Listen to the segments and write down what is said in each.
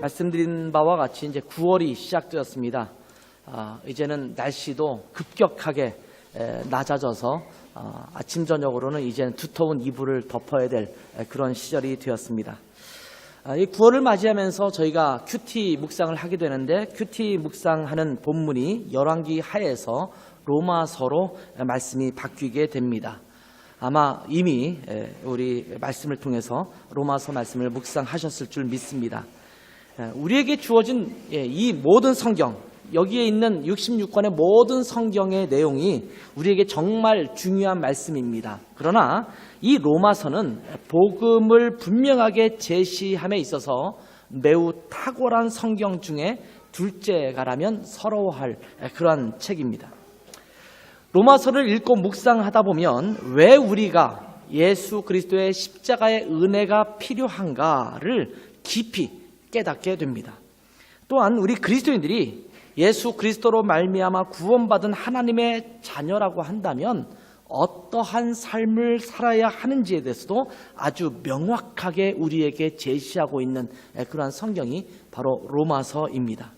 말씀드린 바와 같이 이제 9월이 시작되었습니다. 이제는 날씨도 급격하게 낮아져서 아침 저녁으로는 이제는 두터운 이불을 덮어야 될 그런 시절이 되었습니다. 이 9월을 맞이하면서 저희가 큐티 묵상을 하게 되는데, 큐티 묵상하는 본문이 열왕기 하에서 로마서로 말씀이 바뀌게 됩니다. 아마 이미 우리 말씀을 통해서 로마서 말씀을 묵상하셨을 줄 믿습니다. 우리에게 주어진 이 모든 성경, 여기에 있는 66권의 모든 성경의 내용이 우리에게 정말 중요한 말씀입니다. 그러나 이 로마서는 복음을 분명하게 제시함에 있어서 매우 탁월한 성경 중에 둘째가라면 서러워할 그런 책입니다. 로마서를 읽고 묵상하다 보면 왜 우리가 예수 그리스도의 십자가의 은혜가 필요한가를 깊이 깨닫게 됩니다. 또한 우리 그리스도인들이 예수 그리스도로 말미암아 구원받은 하나님의 자녀라고 한다면 어떠한 삶을 살아야 하는지에 대해서도 아주 명확하게 우리에게 제시하고 있는 그러한 성경이 바로 로마서입니다.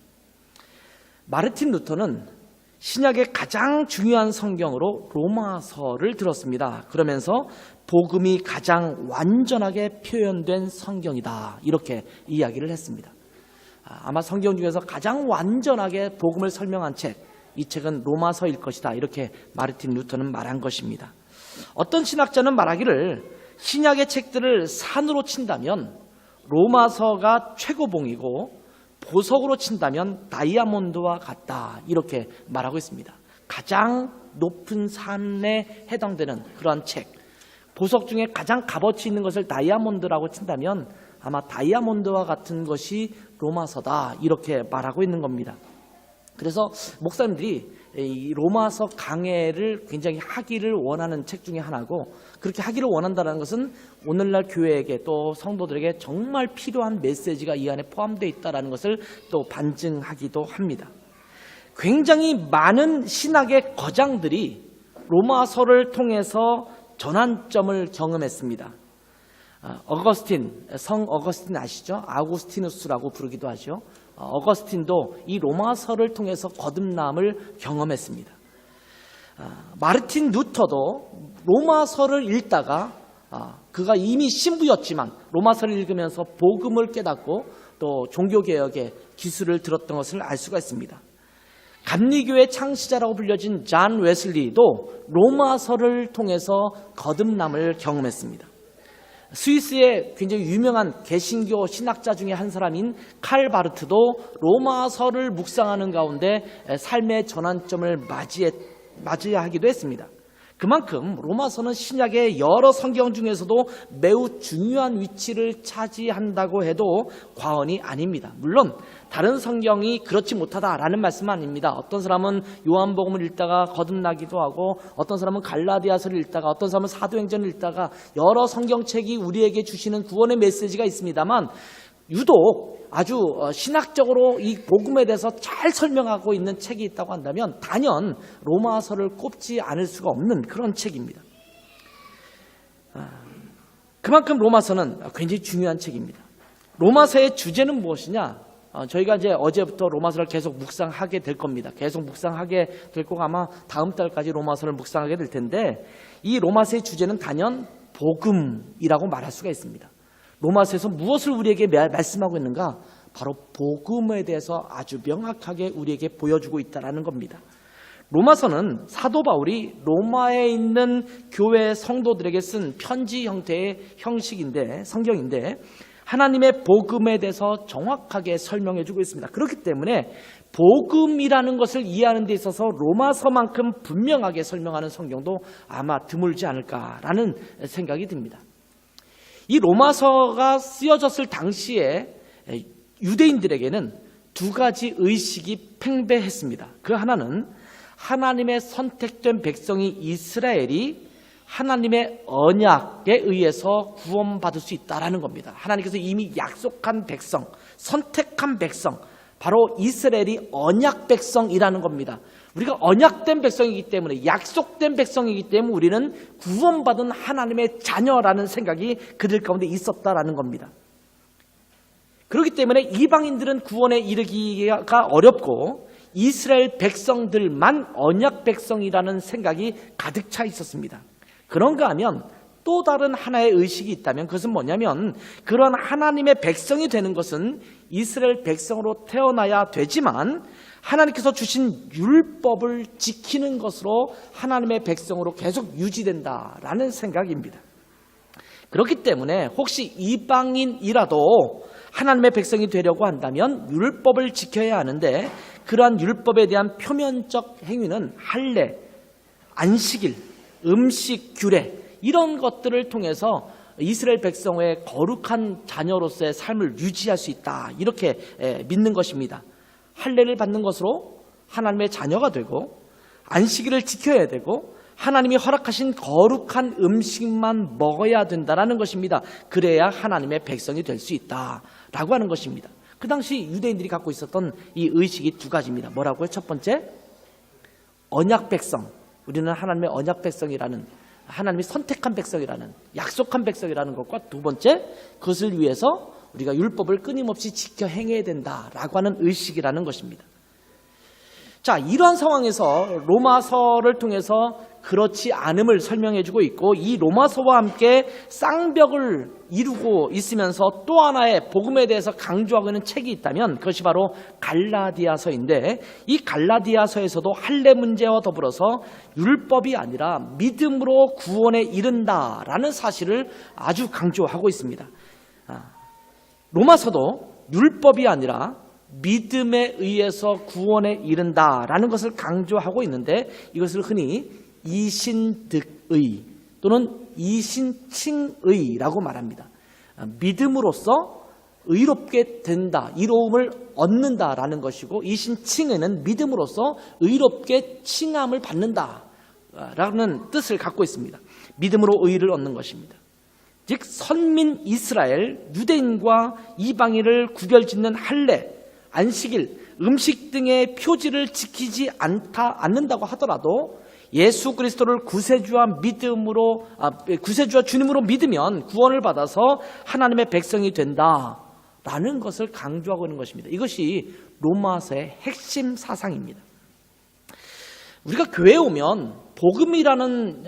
마르틴 루터는 신약의 가장 중요한 성경으로 로마서를 들었습니다. 그러면서 복음이 가장 완전하게 표현된 성경이다, 이렇게 이야기를 했습니다. 아마 성경 중에서 가장 완전하게 복음을 설명한 책, 이 책은 로마서일 것이다, 이렇게 마르틴 루터는 말한 것입니다. 어떤 신학자는 말하기를 신약의 책들을 산으로 친다면 로마서가 최고봉이고 보석으로 친다면 다이아몬드와 같다, 이렇게 말하고 있습니다. 가장 높은 산에 해당되는 그러한 책, 보석 중에 가장 값어치 있는 것을 다이아몬드라고 친다면 아마 다이아몬드와 같은 것이 로마서다, 이렇게 말하고 있는 겁니다. 그래서 목사님들이 이 로마서 강해를 굉장히 하기를 원하는 책 중에 하나고, 그렇게 하기를 원한다는 것은 오늘날 교회에게 또 성도들에게 정말 필요한 메시지가 이 안에 포함되어 있다는 것을 또 반증하기도 합니다. 굉장히 많은 신학의 거장들이 로마서를 통해서 전환점을 경험했습니다. 성 어거스틴 아시죠? 아우구스티누스라고 부르기도 하죠. 어거스틴도 이 로마서를 통해서 거듭남을 경험했습니다. 마르틴 루터도 로마서를 읽다가 그가 이미 신부였지만 로마서를 읽으면서 복음을 깨닫고 또 종교개혁의 기술을 들었던 것을 알 수가 있습니다. 감리교의 창시자라고 불려진 존 웨슬리도 로마서를 통해서 거듭남을 경험했습니다. 스위스의 굉장히 유명한 개신교 신학자 중에 한 사람인 칼 바르트도 로마서를 묵상하는 가운데 삶의 전환점을 맞이하기도 했습니다. 그만큼 로마서는 신약의 여러 성경 중에서도 매우 중요한 위치를 차지한다고 해도 과언이 아닙니다. 물론 다른 성경이 그렇지 못하다라는 말씀은 아닙니다. 어떤 사람은 요한복음을 읽다가 거듭나기도 하고, 어떤 사람은 갈라디아서를 읽다가, 어떤 사람은 사도행전을 읽다가, 여러 성경책이 우리에게 주시는 구원의 메시지가 있습니다만, 유독 아주 신학적으로 이 복음에 대해서 잘 설명하고 있는 책이 있다고 한다면 단연 로마서를 꼽지 않을 수가 없는 그런 책입니다. 그만큼 로마서는 굉장히 중요한 책입니다. 로마서의 주제는 무엇이냐? 저희가 이제 어제부터 로마서를 계속 묵상하게 될 겁니다. 계속 묵상하게 될 거고 아마 다음 달까지 로마서를 묵상하게 될 텐데, 이 로마서의 주제는 단연 복음이라고 말할 수가 있습니다. 로마서에서 무엇을 우리에게 말씀하고 있는가? 바로 복음에 대해서 아주 명확하게 우리에게 보여주고 있다는 겁니다. 로마서는 사도 바울이 로마에 있는 교회 성도들에게 쓴 편지 형태의 성경인데 하나님의 복음에 대해서 정확하게 설명해 주고 있습니다. 그렇기 때문에 복음이라는 것을 이해하는 데 있어서 로마서만큼 분명하게 설명하는 성경도 아마 드물지 않을까라는 생각이 듭니다. 이 로마서가 쓰여졌을 당시에 유대인들에게는 두 가지 의식이 팽배했습니다. 그 하나는 하나님의 선택된 백성이 이스라엘이 하나님의 언약에 의해서 구원받을 수 있다는 겁니다. 하나님께서 이미 약속한 백성, 선택한 백성, 바로 이스라엘이 언약 백성이라는 겁니다. 우리가 언약된 백성이기 때문에, 약속된 백성이기 때문에 우리는 구원받은 하나님의 자녀라는 생각이 그들 가운데 있었다라는 겁니다. 그렇기 때문에 이방인들은 구원에 이르기가 어렵고 이스라엘 백성들만 언약 백성이라는 생각이 가득 차 있었습니다. 그런가 하면 또 다른 하나의 의식이 있다면 그것은 뭐냐면, 그런 하나님의 백성이 되는 것은 이스라엘 백성으로 태어나야 되지만 하나님께서 주신 율법을 지키는 것으로 하나님의 백성으로 계속 유지된다라는 생각입니다. 그렇기 때문에 혹시 이방인이라도 하나님의 백성이 되려고 한다면 율법을 지켜야 하는데, 그러한 율법에 대한 표면적 행위는 할례, 안식일, 음식, 규례 이런 것들을 통해서 이스라엘 백성의 거룩한 자녀로서의 삶을 유지할 수 있다, 이렇게 믿는 것입니다. 할례를 받는 것으로 하나님의 자녀가 되고, 안식일을 지켜야 되고, 하나님이 허락하신 거룩한 음식만 먹어야 된다는 것입니다. 그래야 하나님의 백성이 될 수 있다라고 하는 것입니다. 그 당시 유대인들이 갖고 있었던 이 의식이 두 가지입니다. 뭐라고요? 첫 번째, 언약 백성. 우리는 하나님의 언약 백성이라는, 하나님이 선택한 백성이라는, 약속한 백성이라는 것과, 두 번째, 그것을 위해서 우리가 율법을 끊임없이 지켜 행해야 된다라고 하는 의식이라는 것입니다. 자, 이러한 상황에서 로마서를 통해서 그렇지 않음을 설명해주고 있고, 이 로마서와 함께 쌍벽을 이루고 있으면서 또 하나의 복음에 대해서 강조하고 있는 책이 있다면 그것이 바로 갈라디아서인데, 이 갈라디아서에서도 할례 문제와 더불어서 율법이 아니라 믿음으로 구원에 이른다라는 사실을 아주 강조하고 있습니다. 로마서도 율법이 아니라 믿음에 의해서 구원에 이른다라는 것을 강조하고 있는데, 이것을 흔히 이신득의 또는 이신칭의라고 말합니다. 믿음으로써 의롭게 된다, 이로움을 얻는다라는 것이고, 이신칭의는 믿음으로써 의롭게 칭함을 받는다라는 뜻을 갖고 있습니다. 믿음으로 의를 얻는 것입니다. 즉 선민 이스라엘, 유대인과 이방인을 구별짓는 할례, 안식일, 음식 등의 표지를 지키지 않는다고 하더라도 예수 그리스도를 구세주와 주님으로 믿으면 구원을 받아서 하나님의 백성이 된다라는 것을 강조하고 있는 것입니다. 이것이 로마서의 핵심 사상입니다. 우리가 교회에 오면 복음이라는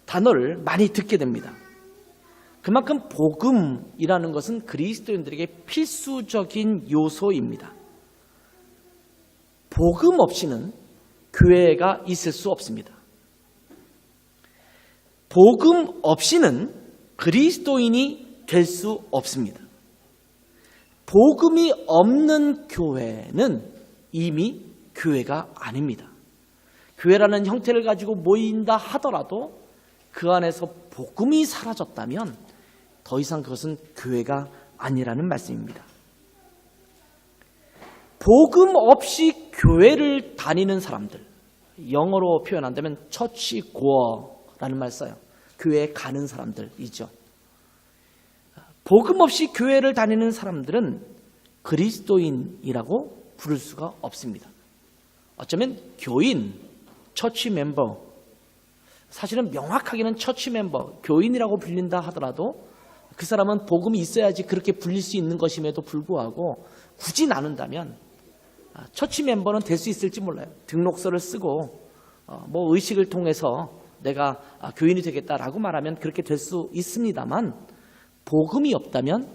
단어를 많이 듣게 됩니다. 그만큼 복음이라는 것은 그리스도인들에게 필수적인 요소입니다. 복음 없이는 교회가 있을 수 없습니다. 복음 없이는 그리스도인이 될 수 없습니다. 복음이 없는 교회는 이미 교회가 아닙니다. 교회라는 형태를 가지고 모인다 하더라도 그 안에서 복음이 사라졌다면 더 이상 그것은 교회가 아니라는 말씀입니다. 복음 없이 교회를 다니는 사람들, 영어로 표현한다면 처치고어라는 말 써요. 교회에 가는 사람들이죠. 복음 없이 교회를 다니는 사람들은 그리스도인이라고 부를 수가 없습니다. 어쩌면 교인, 처치 멤버, 사실은 명확하게는 처치 멤버, 교인이라고 불린다 하더라도 그 사람은 복음이 있어야지 그렇게 불릴 수 있는 것임에도 불구하고 굳이 나눈다면 처치 멤버는 될 수 있을지 몰라요. 등록서를 쓰고 의식을 통해서 내가 교인이 되겠다라고 말하면 그렇게 될 수 있습니다만, 복음이 없다면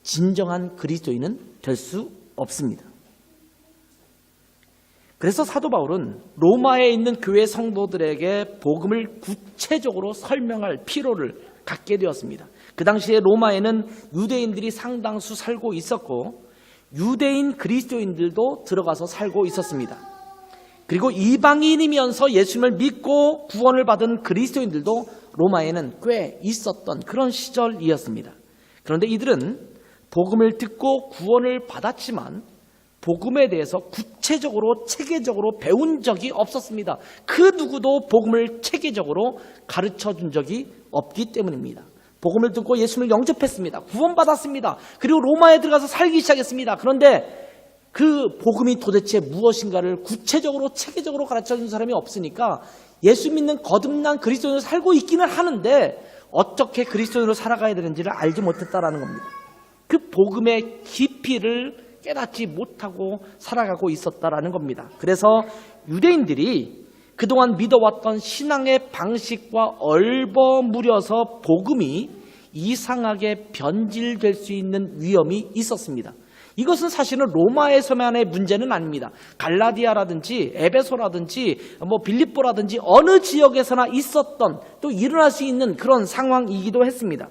진정한 그리스도인은 될 수 없습니다. 그래서 사도 바울은 로마에 있는 교회 성도들에게 복음을 구체적으로 설명할 필요를 갖게 되었습니다. 그 당시에 로마에는 유대인들이 상당수 살고 있었고 유대인 그리스도인들도 들어가서 살고 있었습니다. 그리고 이방인이면서 예수님을 믿고 구원을 받은 그리스도인들도 로마에는 꽤 있었던 그런 시절이었습니다. 그런데 이들은 복음을 듣고 구원을 받았지만 복음에 대해서 구체적으로 체계적으로 배운 적이 없었습니다. 그 누구도 복음을 체계적으로 가르쳐 준 적이 없기 때문입니다. 복음을 듣고 예수님을 영접했습니다. 구원받았습니다. 그리고 로마에 들어가서 살기 시작했습니다. 그런데 그 복음이 도대체 무엇인가를 구체적으로 체계적으로 가르쳐준 사람이 없으니까 예수 믿는 거듭난 그리스도인으로 살고 있기는 하는데 어떻게 그리스도인으로 살아가야 되는지를 알지 못했다라는 겁니다. 그 복음의 깊이를 깨닫지 못하고 살아가고 있었다라는 겁니다. 그래서 유대인들이 그동안 믿어왔던 신앙의 방식과 얼버무려서 복음이 이상하게 변질될 수 있는 위험이 있었습니다. 이것은 사실은 로마에서만의 문제는 아닙니다. 갈라디아라든지 에베소라든지 빌립보라든지 어느 지역에서나 있었던 또 일어날 수 있는 그런 상황이기도 했습니다.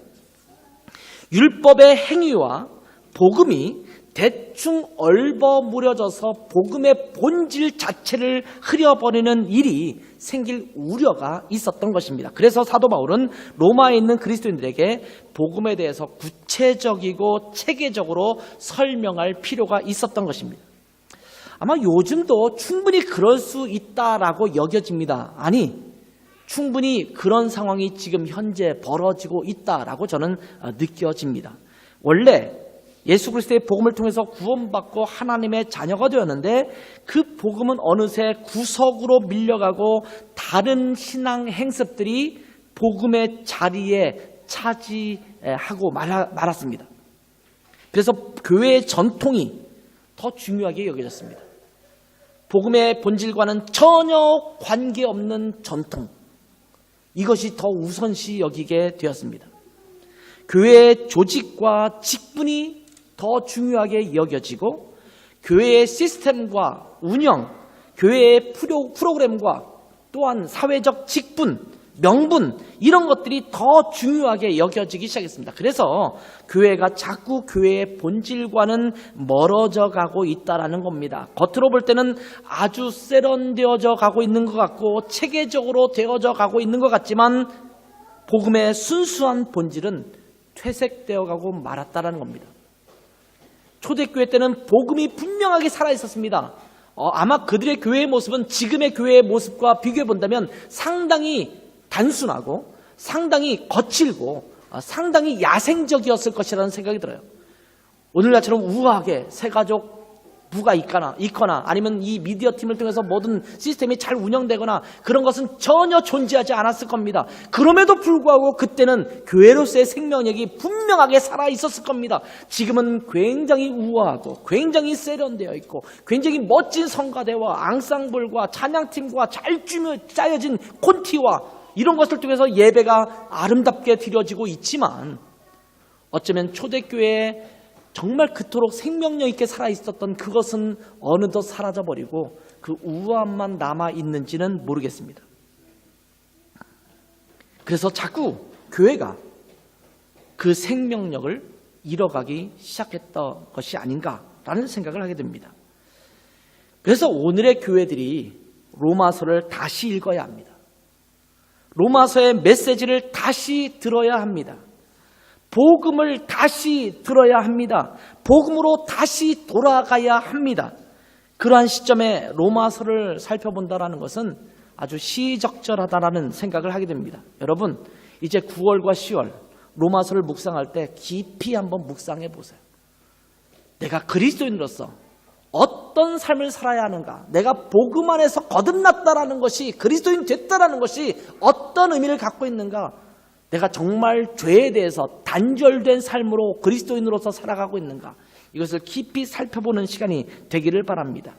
율법의 행위와 복음이 대충 얼버무려져서 복음의 본질 자체를 흐려버리는 일이 생길 우려가 있었던 것입니다. 그래서 사도 바울은 로마에 있는 그리스도인들에게 복음에 대해서 구체적이고 체계적으로 설명할 필요가 있었던 것입니다. 아마 요즘도 충분히 그럴 수 있다라고 여겨집니다. 아니, 충분히 그런 상황이 지금 현재 벌어지고 있다라고 저는 느껴집니다. 원래 예수 그리스도의 복음을 통해서 구원받고 하나님의 자녀가 되었는데 그 복음은 어느새 구석으로 밀려가고 다른 신앙 행습들이 복음의 자리에 차지하고 말았습니다. 그래서 교회의 전통이 더 중요하게 여겨졌습니다. 복음의 본질과는 전혀 관계없는 전통, 이것이 더 우선시 여기게 되었습니다. 교회의 조직과 직분이 더 중요하게 여겨지고 교회의 시스템과 운영, 교회의 프로그램과 또한 사회적 직분, 명분 이런 것들이 더 중요하게 여겨지기 시작했습니다. 그래서 교회가 자꾸 교회의 본질과는 멀어져 가고 있다는 겁니다. 겉으로 볼 때는 아주 세련되어져 가고 있는 것 같고 체계적으로 되어져 가고 있는 것 같지만 복음의 순수한 본질은 퇴색되어 가고 말았다는 겁니다. 초대교회 때는 복음이 분명하게 살아있었습니다. 아마 그들의 교회의 모습은 지금의 교회의 모습과 비교해 본다면 상당히 단순하고 상당히 거칠고 상당히 야생적이었을 것이라는 생각이 들어요. 오늘날처럼 우아하게 새가족 부가 있거나 아니면 이 미디어 팀을 통해서 모든 시스템이 잘 운영되거나 그런 것은 전혀 존재하지 않았을 겁니다. 그럼에도 불구하고 그때는 교회로서의 생명력이 분명하게 살아있었을 겁니다. 지금은 굉장히 우아하고 굉장히 세련되어 있고 굉장히 멋진 성가대와 앙상블과 찬양팀과 잘 짜여진 콘티와 이런 것을 통해서 예배가 아름답게 드려지고 있지만 어쩌면 초대교회에 정말 그토록 생명력 있게 살아있었던 그것은 어느덧 사라져버리고 그 우아함만 남아있는지는 모르겠습니다. 그래서 자꾸 교회가 그 생명력을 잃어가기 시작했던 것이 아닌가라는 생각을 하게 됩니다. 그래서 오늘의 교회들이 로마서를 다시 읽어야 합니다. 로마서의 메시지를 다시 들어야 합니다. 복음을 다시 들어야 합니다. 복음으로 다시 돌아가야 합니다. 그러한 시점에 로마서를 살펴본다는 것은 아주 시적절하다라는 생각을 하게 됩니다. 여러분, 이제 9월과 10월 로마서를 묵상할 때 깊이 한번 묵상해 보세요. 내가 그리스도인으로서 어떤 삶을 살아야 하는가, 내가 복음 안에서 거듭났다라는 것이, 그리스도인 됐다라는 것이 어떤 의미를 갖고 있는가, 내가 정말 죄에 대해서 단절된 삶으로 그리스도인으로서 살아가고 있는가, 이것을 깊이 살펴보는 시간이 되기를 바랍니다.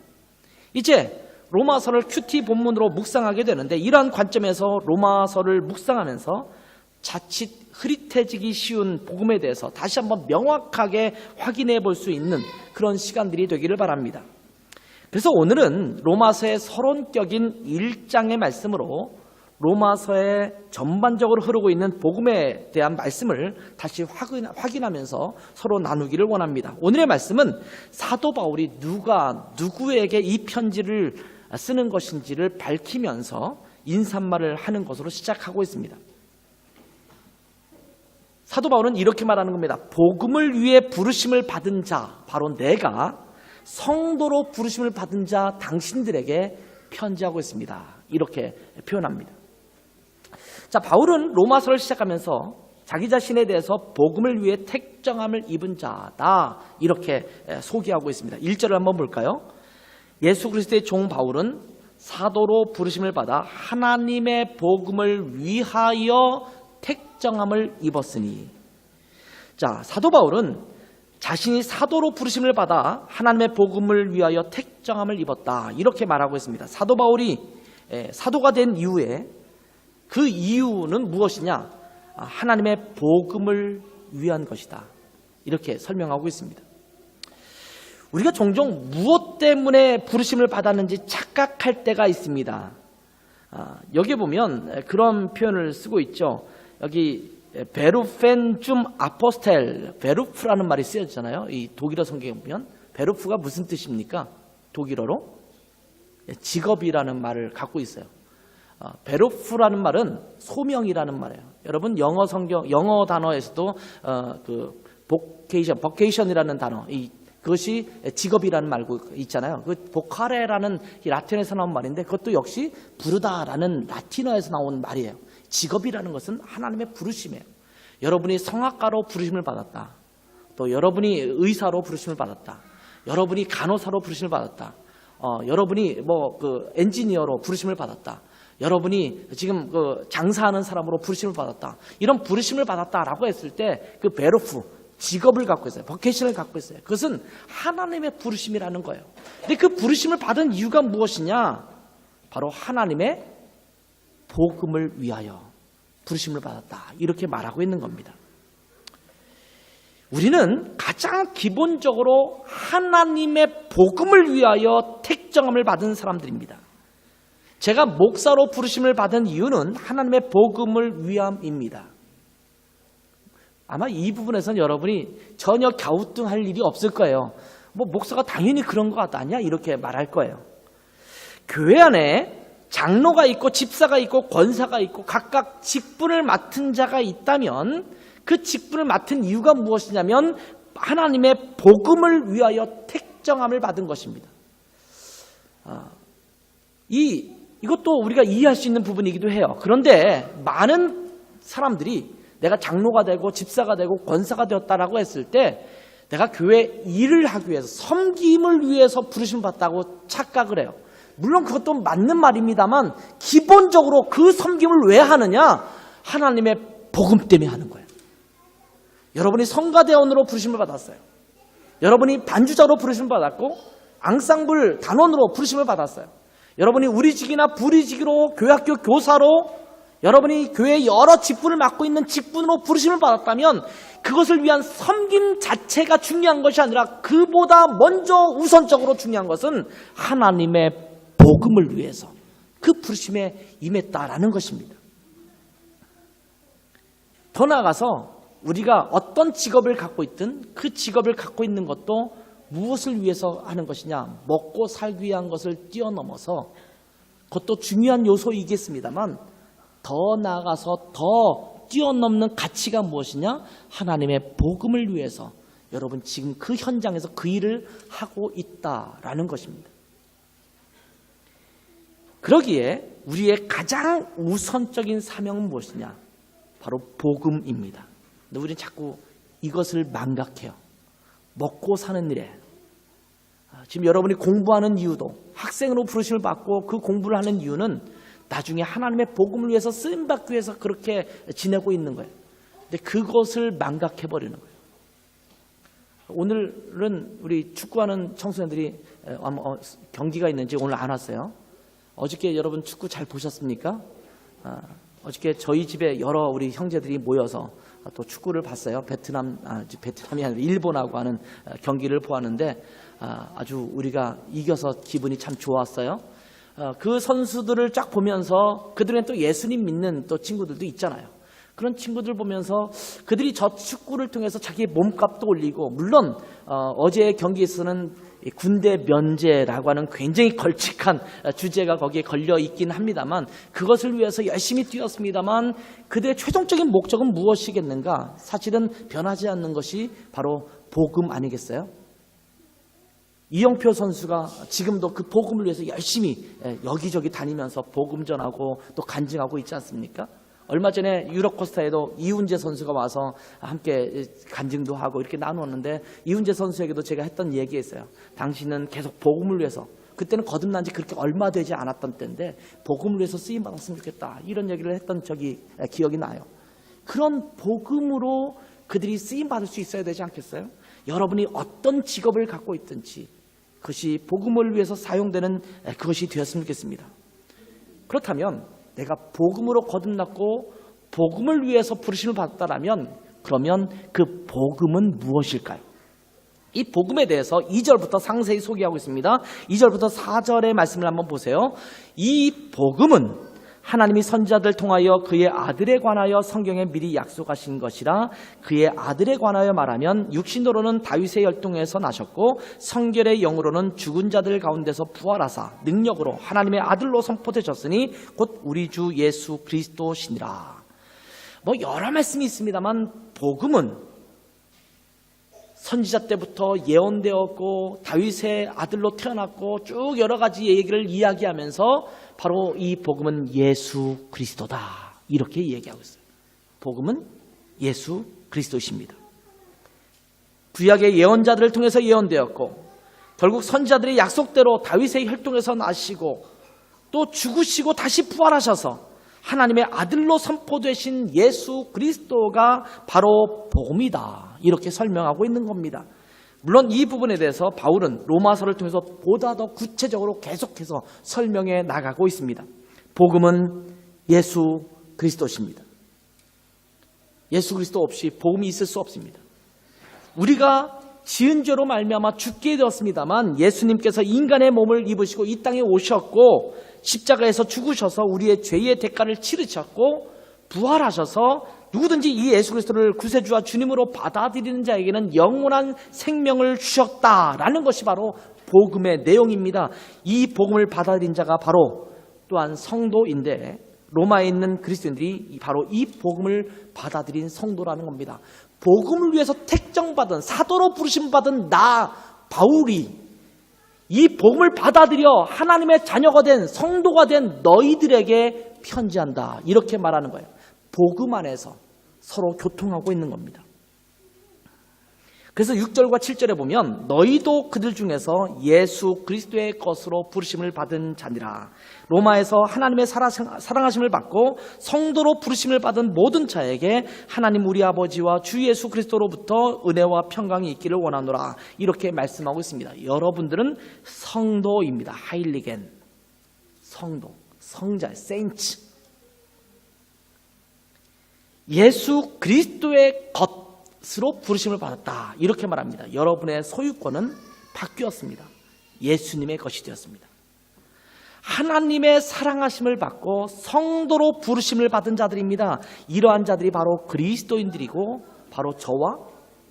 이제 로마서를 큐티 본문으로 묵상하게 되는데 이러한 관점에서 로마서를 묵상하면서 자칫 흐릿해지기 쉬운 복음에 대해서 다시 한번 명확하게 확인해 볼 수 있는 그런 시간들이 되기를 바랍니다. 그래서 오늘은 로마서의 서론격인 1장의 말씀으로 로마서에 전반적으로 흐르고 있는 복음에 대한 말씀을 다시 확인하면서 서로 나누기를 원합니다. 오늘의 말씀은 사도 바울이 누구에게 이 편지를 쓰는 것인지를 밝히면서 인사말을 하는 것으로 시작하고 있습니다. 사도 바울은 이렇게 말하는 겁니다. 복음을 위해 부르심을 받은 자, 바로 내가 성도로 부르심을 받은 자 당신들에게 편지하고 있습니다. 이렇게 표현합니다. 자, 바울은 로마서를 시작하면서 자기 자신에 대해서 복음을 위해 택정함을 입은 자다, 이렇게 소개하고 있습니다. 1절을 한번 볼까요? 예수 그리스도의 종 바울은 사도로 부르심을 받아 하나님의 복음을 위하여 택정함을 입었으니. 자, 사도 바울은 자신이 사도로 부르심을 받아 하나님의 복음을 위하여 택정함을 입었다. 이렇게 말하고 있습니다. 사도 바울이 사도가 된 이후에 그 이유는 무엇이냐? 하나님의 복음을 위한 것이다. 이렇게 설명하고 있습니다. 우리가 종종 무엇 때문에 부르심을 받았는지 착각할 때가 있습니다. 여기 보면 그런 표현을 쓰고 있죠. 여기 베루펜 줌 아포스텔, 베루프라는 말이 쓰여지잖아요. 이 독일어 성경에 보면 베루프가 무슨 뜻입니까? 독일어로 직업이라는 말을 갖고 있어요. 베루프라는 말은 소명이라는 말이에요. 여러분 영어 단어에서도 그 버케이션이라는 단어, 그것이 직업이라는 말고 있잖아요. 그 보카레라는 라틴에서 나온 말인데 그것도 역시 부르다라는 라틴어에서 나온 말이에요. 직업이라는 것은 하나님의 부르심이에요. 여러분이 성악가로 부르심을 받았다. 또 여러분이 의사로 부르심을 받았다. 여러분이 간호사로 부르심을 받았다. 여러분이 엔지니어로 부르심을 받았다. 여러분이 지금 장사하는 사람으로 부르심을 받았다. 이런 부르심을 받았다라고 했을 때 그 베르프 직업을 갖고 있어요. 버케이션을 갖고 있어요. 그것은 하나님의 부르심이라는 거예요. 근데 그 부르심을 받은 이유가 무엇이냐? 바로 하나님의 복음을 위하여 부르심을 받았다. 이렇게 말하고 있는 겁니다. 우리는 가장 기본적으로 하나님의 복음을 위하여 택정함을 받은 사람들입니다. 제가 목사로 부르심을 받은 이유는 하나님의 복음을 위함입니다. 아마 이 부분에서는 여러분이 전혀 갸우뚱할 일이 없을 거예요. 목사가 당연히 그런 것 아니야? 이렇게 말할 거예요. 교회 안에 장로가 있고 집사가 있고 권사가 있고 각각 직분을 맡은 자가 있다면 그 직분을 맡은 이유가 무엇이냐면 하나님의 복음을 위하여 택정함을 받은 것입니다. 이것도 우리가 이해할 수 있는 부분이기도 해요. 그런데 많은 사람들이 내가 장로가 되고 집사가 되고 권사가 되었다라고 했을 때 내가 교회 일을 하기 위해서 섬김을 위해서 부르심 받다고 착각을 해요. 물론 그것도 맞는 말입니다만 기본적으로 그 섬김을 왜 하느냐? 하나님의 복음 때문에 하는 거예요. 여러분이 성가대원으로 부르심을 받았어요. 여러분이 반주자로 부르심을 받았고 앙상블 단원으로 부르심을 받았어요. 여러분이 우리직이나 부리직으로 교회학교 교사로 여러분이 교회의 여러 직분을 맡고 있는 직분으로 부르심을 받았다면 그것을 위한 섬김 자체가 중요한 것이 아니라 그보다 먼저 우선적으로 중요한 것은 하나님의 복음을 위해서 그 부르심에 임했다라는 것입니다. 더 나아가서 우리가 어떤 직업을 갖고 있든 그 직업을 갖고 있는 것도 무엇을 위해서 하는 것이냐? 먹고 살기 위한 것을 뛰어넘어서 그것도 중요한 요소이겠습니다만 더 나아가서 더 뛰어넘는 가치가 무엇이냐? 하나님의 복음을 위해서 여러분 지금 그 현장에서 그 일을 하고 있다라는 것입니다. 그러기에 우리의 가장 우선적인 사명은 무엇이냐? 바로 복음입니다. 근데 우리는 자꾸 이것을 망각해요. 먹고 사는 일에. 지금 여러분이 공부하는 이유도 학생으로 부르심을 받고 그 공부를 하는 이유는 나중에 하나님의 복음을 위해서 쓰임받기 위해서 그렇게 지내고 있는 거예요. 근데 그것을 망각해버리는 거예요. 오늘은 우리 축구하는 청소년들이 경기가 있는지 오늘 안 왔어요. 어저께 여러분 축구 잘 보셨습니까? 어저께 저희 집에 여러 우리 형제들이 모여서 또 축구를 봤어요. 베트남이 아니라 일본하고 하는 경기를 보았는데 아주 우리가 이겨서 기분이 참 좋았어요. 그 선수들을 쫙 보면서 그들은 또 예수님 믿는 또 친구들도 있잖아요. 그런 친구들 보면서 그들이 저 축구를 통해서 자기의 몸값도 올리고 물론 어제의 경기에서는 군대 면제라고 하는 굉장히 걸칙한 주제가 거기에 걸려 있긴 합니다만 그것을 위해서 열심히 뛰었습니다만 그들의 최종적인 목적은 무엇이겠는가? 사실은 변하지 않는 것이 바로 복음 아니겠어요? 이영표 선수가 지금도 그 복음을 위해서 열심히 여기저기 다니면서 복음 전하고 또 간증하고 있지 않습니까? 얼마 전에 유럽코스타에도 이훈재 선수가 와서 함께 간증도 하고 이렇게 나누었는데 이훈재 선수에게도 제가 했던 얘기가 있어요. 당신은 계속 복음을 위해서 그때는 거듭난 지 그렇게 얼마 되지 않았던 때인데 복음을 위해서 쓰임받았으면 좋겠다. 이런 얘기를 했던 기억이 나요. 그런 복음으로 그들이 쓰임받을 수 있어야 되지 않겠어요? 여러분이 어떤 직업을 갖고 있든지 그것이 복음을 위해서 사용되는 그것이 되었으면 좋겠습니다. 그렇다면 내가 복음으로 거듭났고 복음을 위해서 부르심을 받았다면 그러면 그 복음은 무엇일까요? 이 복음에 대해서 2절부터 상세히 소개하고 있습니다. 2절부터 4절의 말씀을 한번 보세요. 이 복음은 하나님이 선지자들 통하여 그의 아들에 관하여 성경에 미리 약속하신 것이라. 그의 아들에 관하여 말하면 육신으로는 다윗의 혈통에서 나셨고 성결의 영으로는 죽은 자들 가운데서 부활하사 능력으로 하나님의 아들로 선포되셨으니 곧 우리 주 예수 그리스도시니라. 여러 말씀이 있습니다만 복음은 선지자 때부터 예언되었고 다윗의 아들로 태어났고 쭉 여러 가지 얘기를 이야기하면서 바로 이 복음은 예수 그리스도다 이렇게 얘기하고 있어요. 복음은 예수 그리스도십니다. 구약의 예언자들을 통해서 예언되었고 결국 선지자들의 약속대로 다윗의 혈통에서 나시고 또 죽으시고 다시 부활하셔서 하나님의 아들로 선포되신 예수 그리스도가 바로 복음이다 이렇게 설명하고 있는 겁니다. 물론 이 부분에 대해서 바울은 로마서를 통해서 보다 더 구체적으로 계속해서 설명해 나가고 있습니다. 복음은 예수 그리스도십니다. 예수 그리스도 없이 복음이 있을 수 없습니다. 우리가 지은 죄로 말미암아 죽게 되었습니다만 예수님께서 인간의 몸을 입으시고 이 땅에 오셨고 십자가에서 죽으셔서 우리의 죄의 대가를 치르셨고 부활하셔서 누구든지 이 예수 그리스도를 구세주와 주님으로 받아들이는 자에게는 영원한 생명을 주셨다라는 것이 바로 복음의 내용입니다. 이 복음을 받아들인 자가 바로 또한 성도인데 로마에 있는 그리스도인들이 바로 이 복음을 받아들인 성도라는 겁니다. 복음을 위해서 택정받은 사도로 부르심받은 나 바울이 이 복음을 받아들여 하나님의 자녀가 된 성도가 된 너희들에게 편지한다 이렇게 말하는 거예요. 복음 안에서 서로 교통하고 있는 겁니다. 그래서 6절과 7절에 보면 너희도 그들 중에서 예수 그리스도의 것으로 부르심을 받은 자니라. 로마에서 하나님의 사랑하심을 받고 성도로 부르심을 받은 모든 자에게 하나님 우리 아버지와 주 예수 그리스도로부터 은혜와 평강이 있기를 원하노라 이렇게 말씀하고 있습니다. 여러분들은 성도입니다. 하일리겐 성도, 성자, 세인츠. 예수 그리스도의 것으로 부르심을 받았다 이렇게 말합니다. 여러분의 소유권은 바뀌었습니다. 예수님의 것이 되었습니다. 하나님의 사랑하심을 받고 성도로 부르심을 받은 자들입니다. 이러한 자들이 바로 그리스도인들이고 바로 저와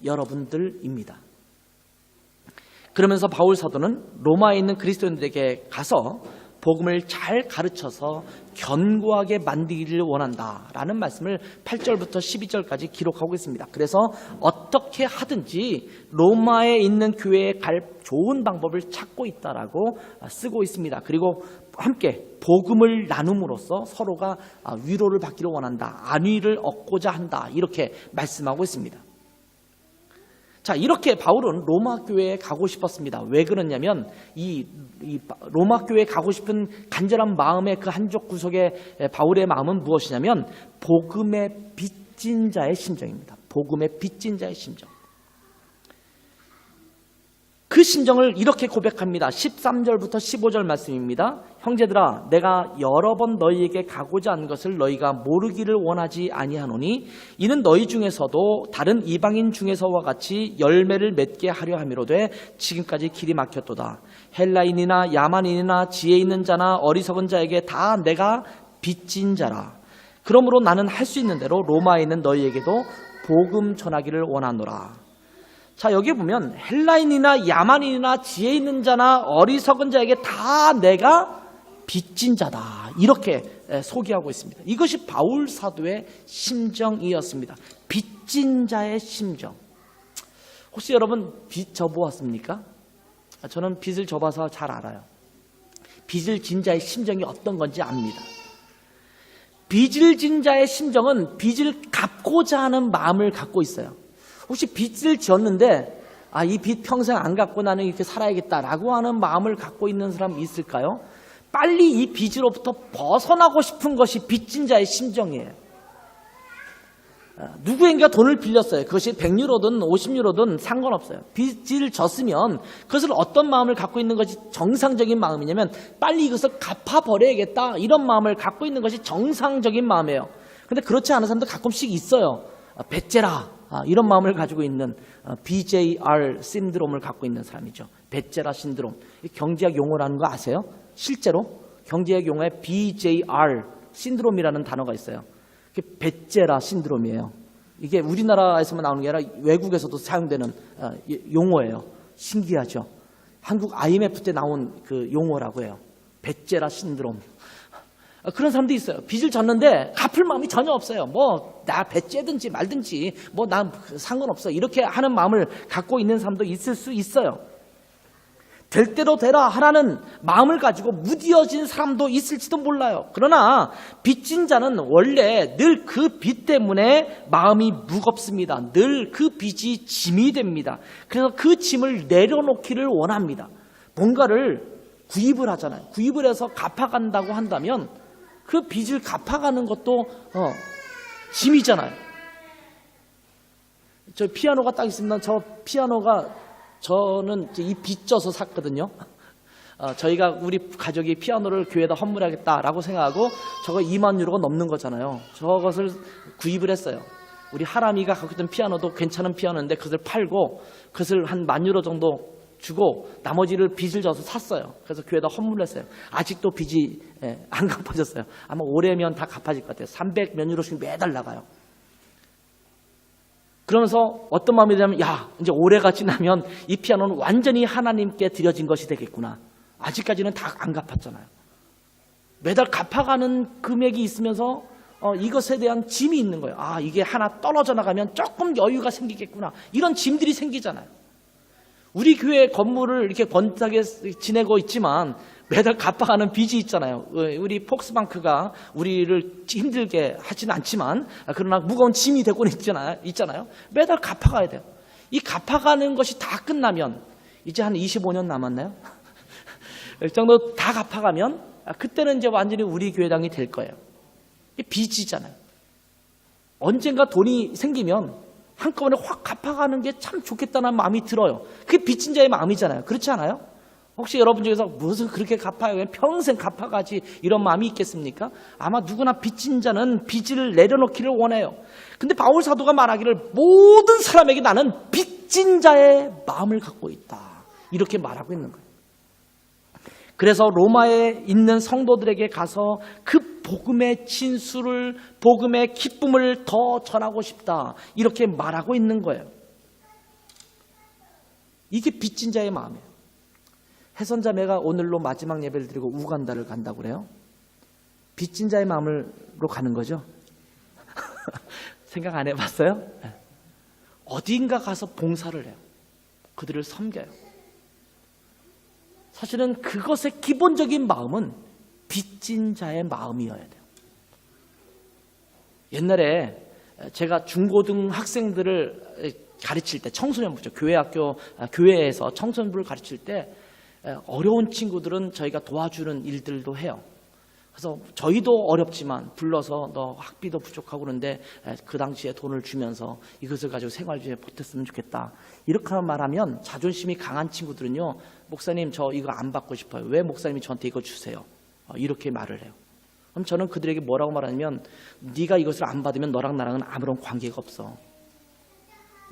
여러분들입니다. 그러면서 바울 사도는 로마에 있는 그리스도인들에게 가서 복음을 잘 가르쳐서 견고하게 만들기를 원한다라는 말씀을 8절부터 12절까지 기록하고 있습니다. 그래서 어떻게 하든지 로마에 있는 교회에 갈 좋은 방법을 찾고 있다라고 쓰고 있습니다. 그리고 함께 복음을 나눔으로써 서로가 위로를 받기를 원한다. 안위를 얻고자 한다. 이렇게 말씀하고 있습니다. 자, 이렇게 바울은 로마 교회에 가고 싶었습니다. 왜 그러냐면 이 로마 교회에 가고 싶은 간절한 마음의 그 한쪽 구석에 바울의 마음은 무엇이냐면 복음의 빚진 자의 심정입니다. 복음의 빚진 자의 심정. 그 심정을 이렇게 고백합니다. 13절부터 15절 말씀입니다. 형제들아 내가 여러 번 너희에게 가고자 한 것을 너희가 모르기를 원하지 아니하노니 이는 너희 중에서도 다른 이방인 중에서와 같이 열매를 맺게 하려 함이로되 지금까지 길이 막혔도다. 헬라인이나 야만인이나 지혜 있는 자나 어리석은 자에게 다 내가 빚진 자라. 그러므로 나는 할 수 있는 대로 로마에 있는 너희에게도 복음 전하기를 원하노라. 자, 여기 보면 헬라인이나 야만인이나 지혜 있는 자나 어리석은 자에게 다 내가 빚진 자다 이렇게 소개하고 있습니다. 이것이 바울 사도의 심정이었습니다. 빚진 자의 심정. 혹시 여러분 빚 져보았습니까? 저는 빚을 져봐서 잘 알아요. 빚을 진 자의 심정이 어떤 건지 압니다. 빚을 진 자의 심정은 빚을 갚고자 하는 마음을 갖고 있어요. 혹시 빚을 지었는데 이 빚 평생 안 갚고 나는 이렇게 살아야겠다라고 하는 마음을 갖고 있는 사람 있을까요? 빨리 이 빚으로부터 벗어나고 싶은 것이 빚진 자의 심정이에요. 누구에게 돈을 빌렸어요. 그것이 100유로든 50유로든 상관없어요. 빚을 졌으면 그것을 어떤 마음을 갖고 있는 것이 정상적인 마음이냐면 빨리 이것을 갚아버려야겠다 이런 마음을 갖고 있는 것이 정상적인 마음이에요. 근데 그렇지 않은 사람도 가끔씩 있어요. 배째라 이런 마음을 가지고 있는 BJR 신드롬을 갖고 있는 사람이죠. 배째라 신드롬. 경제학 용어라는 거 아세요? 실제로 경제학 용어에 BJR 신드롬이라는 단어가 있어요. 배째라 신드롬이에요. 이게 우리나라에서만 나오는 게 아니라 외국에서도 사용되는 용어예요. 신기하죠? 한국 IMF 때 나온 그 용어라고 해요. 배째라 신드롬. 그런 사람도 있어요. 빚을 졌는데 갚을 마음이 전혀 없어요. 뭐 나 배째든지 말든지 뭐 난 상관없어. 이렇게 하는 마음을 갖고 있는 사람도 있을 수 있어요. 될 대로 되라 하라는 마음을 가지고 무디어진 사람도 있을지도 몰라요. 그러나 빚진 자는 원래 늘 그 빚 때문에 마음이 무겁습니다. 늘 그 빚이 짐이 됩니다. 그래서 그 짐을 내려놓기를 원합니다. 뭔가를 구입을 하잖아요. 구입을 해서 갚아간다고 한다면 그 빚을 갚아가는 것도 짐이잖아요. 저 피아노가 딱 있습니다. 저 피아노가 저는 이 빚져서 샀거든요. 저희가 우리 가족이 피아노를 교회에다 헌물하겠다라고 생각하고 저거 2만 유로가 넘는 거잖아요. 저것을 구입을 했어요. 우리 하람이가 갖고 있던 피아노도 괜찮은 피아노인데 그것을 팔고 그것을 한 1만 유로 정도 주고 나머지를 빚을 져서 샀어요. 그래서 교회에다 헌물을 했어요. 아직도 빚이 안 갚아졌어요. 아마 올해면 다 갚아질 것 같아요. 300몇 유로씩 매달 나가요. 그러면서 어떤 마음이 드냐면 야 이제 올해가 지나면 이 피아노는 완전히 하나님께 드려진 것이 되겠구나. 아직까지는 다 안 갚았잖아요. 매달 갚아가는 금액이 있으면서 이것에 대한 짐이 있는 거예요. 아 이게 하나 떨어져 나가면 조금 여유가 생기겠구나. 이런 짐들이 생기잖아요. 우리 교회 건물을 이렇게 번듯하게 지내고 있지만 매달 갚아가는 빚이 있잖아요. 우리 폭스방크가 우리를 힘들게 하지는 않지만 그러나 무거운 짐이 되고는 있잖아요. 매달 갚아가야 돼요. 이 갚아가는 것이 다 끝나면 이제 한 25년 남았나요? 이 정도 다 갚아가면 그때는 이제 완전히 우리 교회당이 될 거예요. 이게 빚이잖아요. 언젠가 돈이 생기면 한꺼번에 확 갚아가는 게 참 좋겠다는 마음이 들어요. 그게 빚진 자의 마음이잖아요. 그렇지 않아요? 혹시 여러분 중에서 무슨 그렇게 갚아요? 평생 갚아가지 이런 마음이 있겠습니까? 아마 누구나 빚진 자는 빚을 내려놓기를 원해요. 근데 바울 사도가 말하기를 모든 사람에게 나는 빚진 자의 마음을 갖고 있다. 이렇게 말하고 있는 거예요. 그래서 로마에 있는 성도들에게 가서 그 복음의 진수를, 복음의 기쁨을 더 전하고 싶다. 이렇게 말하고 있는 거예요. 이게 빚진 자의 마음이에요. 혜선자매가 오늘로 마지막 예배를 드리고 우간다를 간다고 그래요. 빚진 자의 마음으로 가는 거죠. 생각 안 해봤어요? 어딘가 가서 봉사를 해요. 그들을 섬겨요. 사실은 그것의 기본적인 마음은 빚진 자의 마음이어야 돼요. 옛날에 제가 중고등 학생들을 가르칠 때 청소년부죠. 교회에서 청소년부를 가르칠 때 어려운 친구들은 저희가 도와주는 일들도 해요. 그래서 저희도 어렵지만 불러서 너 학비도 부족하고 그런데 그 당시에 돈을 주면서 이것을 가지고 생활주에 보탰으면 좋겠다. 이렇게 말하면 자존심이 강한 친구들은요. 목사님 저 이거 안 받고 싶어요. 왜 목사님이 저한테 이거 주세요? 이렇게 말을 해요. 그럼 저는 그들에게 뭐라고 말하냐면 네가 이것을 안 받으면 너랑 나랑은 아무런 관계가 없어.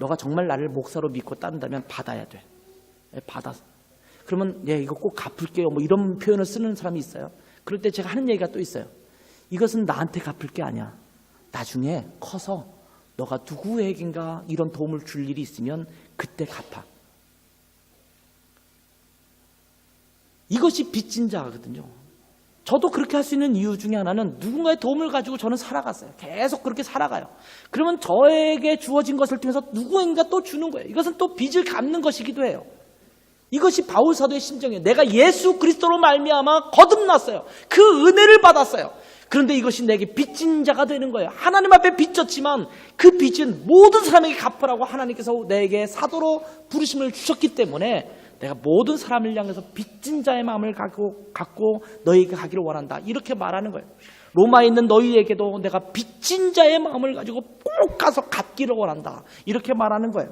너가 정말 나를 목사로 믿고 따른다면 받아야 돼. 받아서. 그러면 이거 꼭 갚을게요. 뭐 이런 표현을 쓰는 사람이 있어요. 그럴 때 제가 하는 얘기가 또 있어요. 이것은 나한테 갚을 게 아니야. 나중에 커서 너가 누구에겐가 이런 도움을 줄 일이 있으면 그때 갚아. 이것이 빚진 자거든요. 저도 그렇게 할 수 있는 이유 중에 하나는 누군가의 도움을 가지고 저는 살아갔어요. 계속 그렇게 살아가요. 그러면 저에게 주어진 것을 통해서 누구인가 또 주는 거예요. 이것은 또 빚을 갚는 것이기도 해요. 이것이 바울 사도의 심정이에요. 내가 예수 그리스도로 말미암아 거듭났어요. 그 은혜를 받았어요. 그런데 이것이 내게 빚진 자가 되는 거예요. 하나님 앞에 빚졌지만 그 빚은 모든 사람에게 갚으라고 하나님께서 내게 사도로 부르심을 주셨기 때문에 내가 모든 사람을 향해서 빚진 자의 마음을 갖고 너희에게 가기를 원한다. 이렇게 말하는 거예요. 로마에 있는 너희에게도 내가 빚진 자의 마음을 가지고 꼭 가서 갚기를 원한다. 이렇게 말하는 거예요.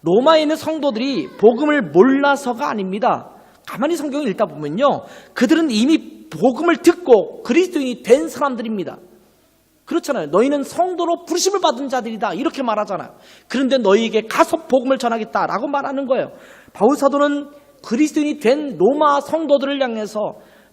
로마에 있는 성도들이 복음을 몰라서가 아닙니다. 가만히 성경을 읽다 보면요, 그들은 이미 복음을 듣고 그리스도인이 된 사람들입니다. 그렇잖아요. 너희는 성도로 부르심을 받은 자들이다, 이렇게 말하잖아요. 그런데 너희에게 가서 복음을 전하겠다라고 말하는 거예요. 바울 사도는 그리스도인이 된 로마 성도들을 향해서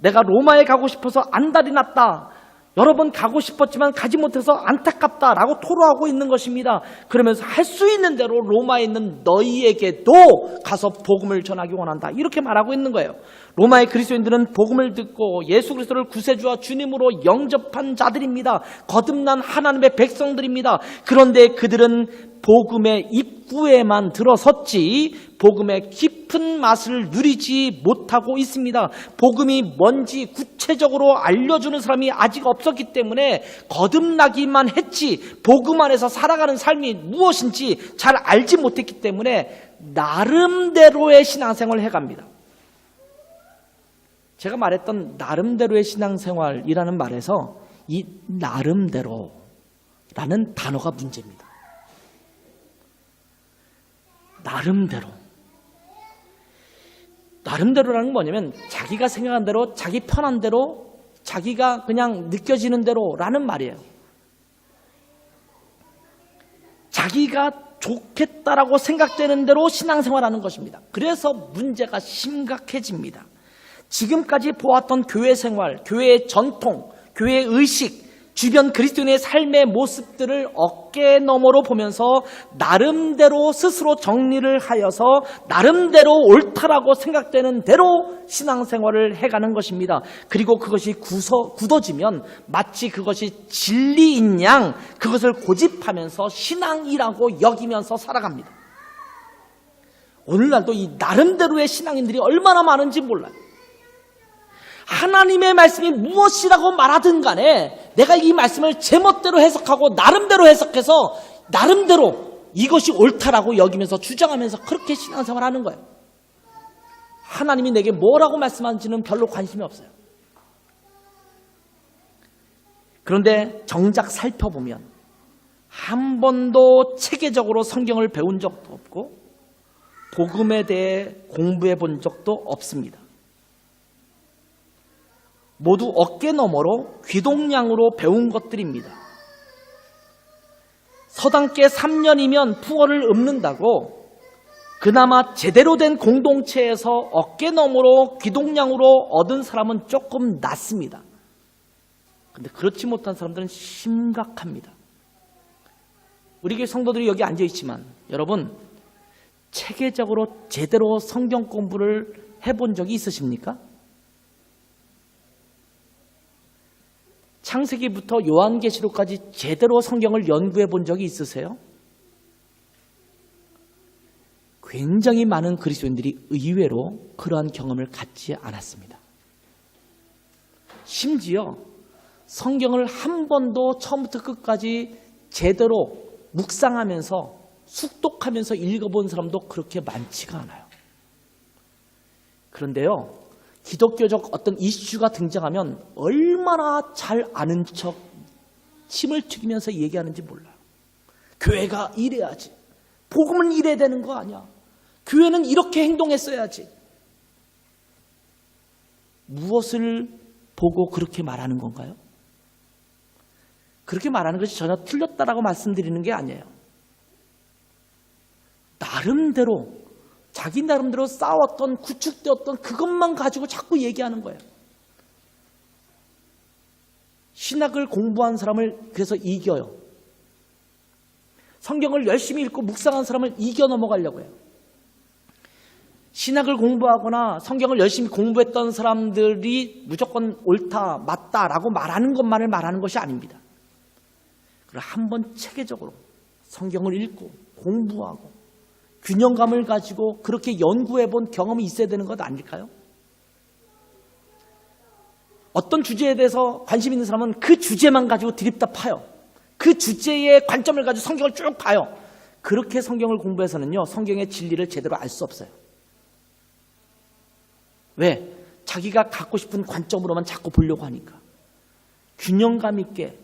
내가 로마에 가고 싶어서 안달이 났다, 여러 번 가고 싶었지만 가지 못해서 안타깝다라고 토로하고 있는 것입니다. 그러면서 할 수 있는 대로 로마에 있는 너희에게도 가서 복음을 전하기 원한다, 이렇게 말하고 있는 거예요. 로마의 그리스도인들은 복음을 듣고 예수 그리스도를 구세주와 주님으로 영접한 자들입니다. 거듭난 하나님의 백성들입니다. 그런데 그들은 복음의 입구에만 들어섰지 복음의 깊은 맛을 누리지 못하고 있습니다. 복음이 뭔지 구체적으로 알려주는 사람이 아직 없었기 때문에 거듭나기만 했지 복음 안에서 살아가는 삶이 무엇인지 잘 알지 못했기 때문에 나름대로의 신앙생활을 해갑니다. 제가 말했던 나름대로의 신앙생활이라는 말에서 이 나름대로라는 단어가 문제입니다. 나름대로라는 건 뭐냐면 자기가 생각한 대로, 자기 편한 대로, 자기가 그냥 느껴지는 대로라는 말이에요. 자기가 좋겠다라고 생각되는 대로 신앙생활하는 것입니다. 그래서 문제가 심각해집니다. 지금까지 보았던 교회 생활, 교회의 전통, 교회의 의식, 주변 그리스도인의 삶의 모습들을 어깨 너머로 보면서 나름대로 스스로 정리를 하여서 나름대로 옳다라고 생각되는 대로 신앙생활을 해가는 것입니다. 그리고 그것이 굳어지면 마치 그것이 진리인 양 그것을 고집하면서 신앙이라고 여기면서 살아갑니다. 오늘날도 이 나름대로의 신앙인들이 얼마나 많은지 몰라요. 하나님의 말씀이 무엇이라고 말하든 간에 내가 이 말씀을 제멋대로 해석하고 나름대로 해석해서 나름대로 이것이 옳다라고 여기면서 주장하면서 그렇게 신앙생활을 하는 거예요. 하나님이 내게 뭐라고 말씀하는지는 별로 관심이 없어요. 그런데 정작 살펴보면 한 번도 체계적으로 성경을 배운 적도 없고 복음에 대해 공부해 본 적도 없습니다. 모두 어깨 너머로 귀동냥으로 배운 것들입니다. 서당계 3년이면 풍어를 읊는다고 그나마 제대로 된 공동체에서 어깨 너머로 귀동냥으로 얻은 사람은 조금 낫습니다. 그런데 그렇지 못한 사람들은 심각합니다. 우리 교회 성도들이 여기 앉아 있지만 여러분 체계적으로 제대로 성경 공부를 해본 적이 있으십니까? 창세기부터 요한계시록까지 제대로 성경을 연구해 본 적이 있으세요? 굉장히 많은 그리스도인들이 의외로 그러한 경험을 갖지 않았습니다. 심지어 성경을 한 번도 처음부터 끝까지 제대로 묵상하면서 숙독하면서 읽어본 사람도 그렇게 많지가 않아요. 그런데요, 기독교적 어떤 이슈가 등장하면 얼마나 잘 아는 척 침을 튀기면서 얘기하는지 몰라요. 교회가 이래야지. 복음은 이래야 되는 거 아니야. 교회는 이렇게 행동했어야지. 무엇을 보고 그렇게 말하는 건가요? 그렇게 말하는 것이 전혀 틀렸다라고 말씀드리는 게 아니에요. 나름대로 자기 나름대로 싸웠던 구축되었던 그것만 가지고 자꾸 얘기하는 거예요. 신학을 공부한 사람을 그래서 이겨요. 성경을 열심히 읽고 묵상한 사람을 이겨 넘어가려고 해요. 신학을 공부하거나 성경을 열심히 공부했던 사람들이 무조건 옳다, 맞다라고 말하는 것만을 말하는 것이 아닙니다. 그럼 한번 체계적으로 성경을 읽고 공부하고 균형감을 가지고 그렇게 연구해 본 경험이 있어야 되는 것 아닐까요? 어떤 주제에 대해서 관심 있는 사람은 그 주제만 가지고 드립다 파요. 그 주제의 관점을 가지고 성경을 쭉 봐요. 그렇게 성경을 공부해서는요, 성경의 진리를 제대로 알 수 없어요. 왜? 자기가 갖고 싶은 관점으로만 자꾸 보려고 하니까. 균형감 있게